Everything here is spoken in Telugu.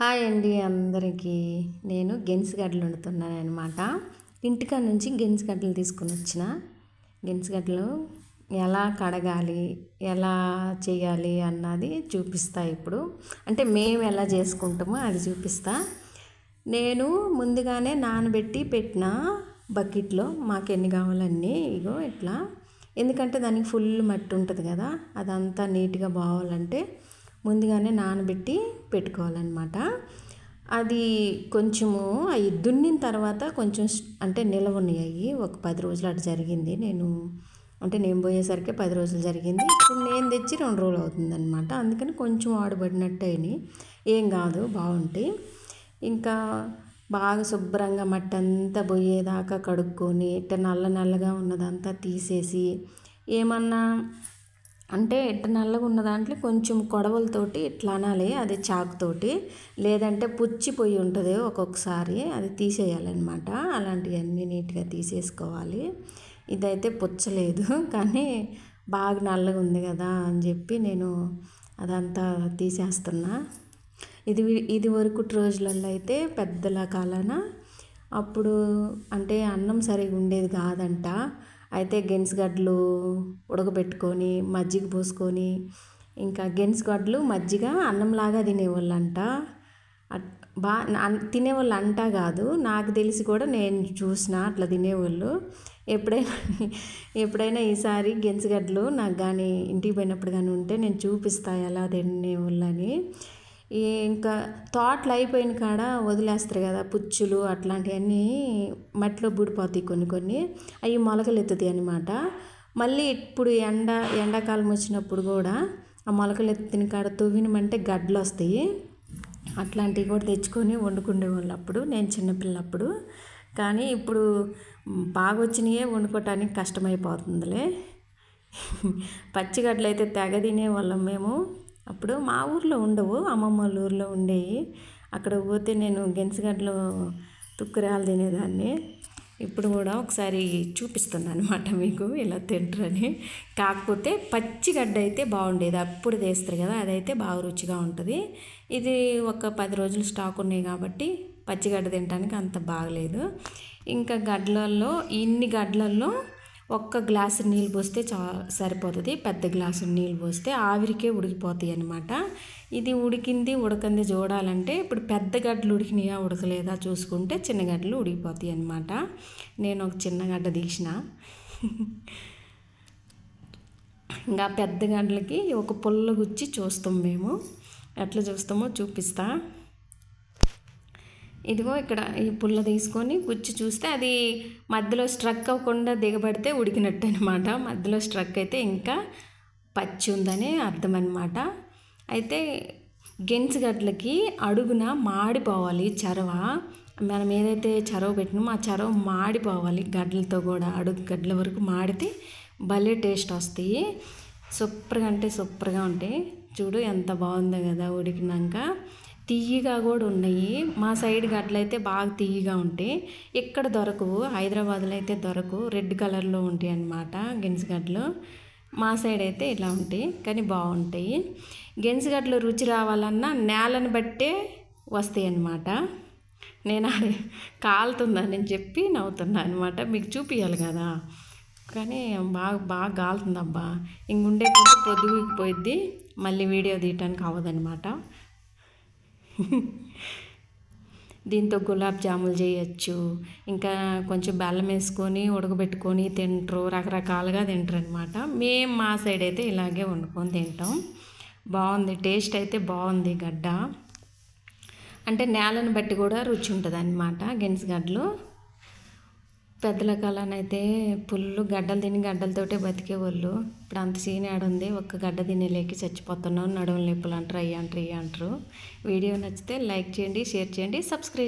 హాయ్ అండి అందరికీ. నేను గెన్సుగడ్డలు వండుతున్నాను అనమాట. ఇంటికాడ నుంచి గెన్సుగడ్డలు తీసుకొని వచ్చిన. గెన్సుగడ్డలు ఎలా కడగాలి, ఎలా చేయాలి అన్నది చూపిస్తా ఇప్పుడు. అంటే మేము ఎలా చేసుకుంటామో అది చూపిస్తా. నేను ముందుగానే నానబెట్టి పెట్టిన బకెట్లో మాకు ఎన్ని కావాలన్నీ ఇగో ఇట్లా. ఎందుకంటే దానికి ఫుల్ మట్టి ఉంటుంది కదా, అదంతా నీట్గా బావాలంటే ముందుగానే నానబెట్టి పెట్టుకోవాలన్నమాట. అది కొంచెము అవి దున్నిన తర్వాత కొంచెం అంటే నిలవ ఉన్నాయి. ఒక 10 రోజులు అటు జరిగింది. నేను పోయేసరికి 10 రోజులు జరిగింది. ఇప్పుడు నేను తెచ్చి 2 రోజులు అవుతుందన్నమాట. అందుకని కొంచెం ఆడబడినట్టు అయినాయి. ఏం కాదు, బాగుంటాయి. ఇంకా బాగా శుభ్రంగా మట్టి అంతా పోయేదాకా కడుక్కొని ఇట్ట నల్లగా ఉన్నదంతా తీసేసి, ఏమన్నా అంటే ఇట్ట నల్లగా ఉన్న దాంట్లో కొంచెం కొడవలతోటి ఇట్లా అనాలి, అది చాకుతోటి. లేదంటే పుచ్చిపోయి ఉంటుంది ఒక్కొక్కసారి, అది తీసేయాలన్నమాట. అలాంటివన్నీ నీట్గా తీసేసుకోవాలి. ఇదైతే పుచ్చలేదు కానీ బాగా నల్లగా ఉంది కదా అని చెప్పి నేను అదంతా తీసేస్తున్నా. ఇది వరకు రోజులలో అయితే పెద్దల కాలాన అప్పుడు అంటే అన్నం సరిగా ఉండేది కాదంట. అయితే గెన్సుగడ్డలు ఉడకబెట్టుకొని మజ్జిగ పోసుకొని, ఇంకా గెన్సుగడ్డలు మజ్జిగ అన్నంలాగా తినేవాళ్ళంట. తినేవాళ్ళు అంట కాదు, నాకు తెలిసి కూడా నేను చూసిన అట్లా తినేవాళ్ళు. ఎప్పుడైనా ఈసారి గెన్సుగడ్డలు నాకు కానీ ఇంటికి పోయినప్పుడు కానీ ఉంటే నేను చూపిస్తా ఎలా తినేవాళ్ళని. ఇంకా తోటలు అయిపోయిన కాడ వదిలేస్తారు కదా పుచ్చులు, అట్లాంటివన్నీ మట్టిలో బూడిపోతాయి కొన్ని. అవి మొలకలు ఎత్తుతాయి అన్నమాట. మళ్ళీ ఇప్పుడు ఎండాకాలం వచ్చినప్పుడు కూడా ఆ మొలకలు ఎత్తిన కాడ తవ్వినమంటే గడ్డలు వస్తాయి. అట్లాంటివి కూడా తెచ్చుకొని వండుకునేవాళ్ళు అప్పుడు, నేను చిన్నపిల్లప్పుడు. కానీ ఇప్పుడు బాగా వచ్చినాయే వండుకోవటానికి కష్టమైపోతుందిలే. పచ్చిగడ్డలు అయితే తెగ తినేవాళ్ళం మేము. అప్పుడు మా ఊర్లో ఉండవు, అమ్మమ్మ వాళ్ళ ఊర్లో ఉండేవి. అక్కడ పోతే నేను గెన్సుగడ్డలు తుక్కురాలు తినేదాన్ని. ఇప్పుడు కూడా ఒకసారి చూపిస్తున్నాను అనమాట మీకు ఇలా తింటారని. కాకపోతే పచ్చిగడ్డ అయితే బాగుండేది, అప్పుడు తీస్తారు కదా, అదైతే బాగా రుచిగా ఉంటుంది. ఇది ఒక 10 రోజులు స్టాక్ ఉన్నాయి కాబట్టి పచ్చిగడ్డ తినడానికి అంత బాగలేదు. ఇంకా ఇన్ని గడ్డలలో ఒక్క గ్లాసు నీళ్ళు పోస్తే సరిపోతుంది. పెద్ద గ్లాసు నీళ్ళు పోస్తే ఆవిరికే ఉడికిపోతాయి అన్నమాట. ఇది ఉడకంది చూడాలంటే ఇప్పుడు పెద్ద గడ్డలు ఉడికినాయా ఉడకలేదా చూసుకుంటే చిన్న గడ్డలు ఉడికిపోతాయి అన్నమాట. నేను ఒక చిన్న గడ్డ తీసిన. ఇంకా పెద్ద గడ్డలకి ఒక పుల్ల గుచ్చి చూస్తాం మేము. ఎట్లా చూస్తామో చూపిస్తా. ఇదిగో ఇక్కడ ఈ పుల్ల తీసుకొని గుచ్చి చూస్తే అది మధ్యలో స్ట్రక్ అవ్వకుండా దిగబడితే ఉడికినట్టు అనమాట. మధ్యలో స్ట్రక్ అయితే ఇంకా పచ్చి ఉందని అర్థం అనమాట. అయితే గెన్సుగడ్డలకి అడుగున మాడిపోవాలి చరవ. మనం ఏదైతే చరవ పెట్టినామో ఆ చరవ మాడిపోవాలి గడ్డలతో కూడా. అడుగు గడ్డల వరకు మాడితే భలే టేస్ట్ వస్తాయి. సూపర్గా ఉంటాయి. చూడు ఎంత బాగుందో కదా ఉడికినాక. తియ్యగా కూడా ఉన్నాయి. మా సైడ్ గడ్డలు అయితే బాగా తియ్యగా ఉంటాయి. ఇక్కడ దొరకవు, హైదరాబాద్లో అయితే దొరకవు, రెడ్ కలర్లో ఉంటాయి అన్నమాట గెన్సుగడ్డలు. మా సైడ్ అయితే ఇలా ఉంటాయి కానీ బాగుంటాయి. గెన్సుగడ్డలు రుచి రావాలన్నా నేలను బట్టే వస్తాయి అన్నమాట. నేను కాలుతుందని చెప్పి నవ్వుతున్నా అనమాట, మీకు చూపించాలి కదా. కానీ బాగా కాలుతుందబ్బా. ఇంకుండే కొంచెం పొద్దుపోయిద్ది, మళ్ళీ వీడియో తీయటానికి అవ్వదన్నమాట. దీంతో గులాబ్ జాములు చేయొచ్చు. ఇంకా కొంచెం బెల్లం వేసుకొని ఉడకబెట్టుకొని తింటారు, రకరకాలుగా తింటారు అనమాట. మేము మా సైడ్ అయితే ఇలాగే వండుకొని తింటాం. బాగుంది, టేస్ట్ అయితే బాగుంది. గడ్డ అంటే నేలను బట్టి కూడా రుచి ఉంటుంది అన్నమాట గెన్సుగడ్డలు. పెద్దల కాలానైతే పుల్లు గడ్డలు తిని గడ్డలతోటే బతికేవాళ్ళు. ఇప్పుడు అంత సీన్ ఉంది, ఒక్క గడ్డ తినేలేకి చచ్చిపోతున్నాం. నడుము నొప్పులు అంటారు, అయ్యి అంటారు. వీడియో నచ్చితే లైక్ చేయండి, షేర్ చేయండి, సబ్స్క్రైబ్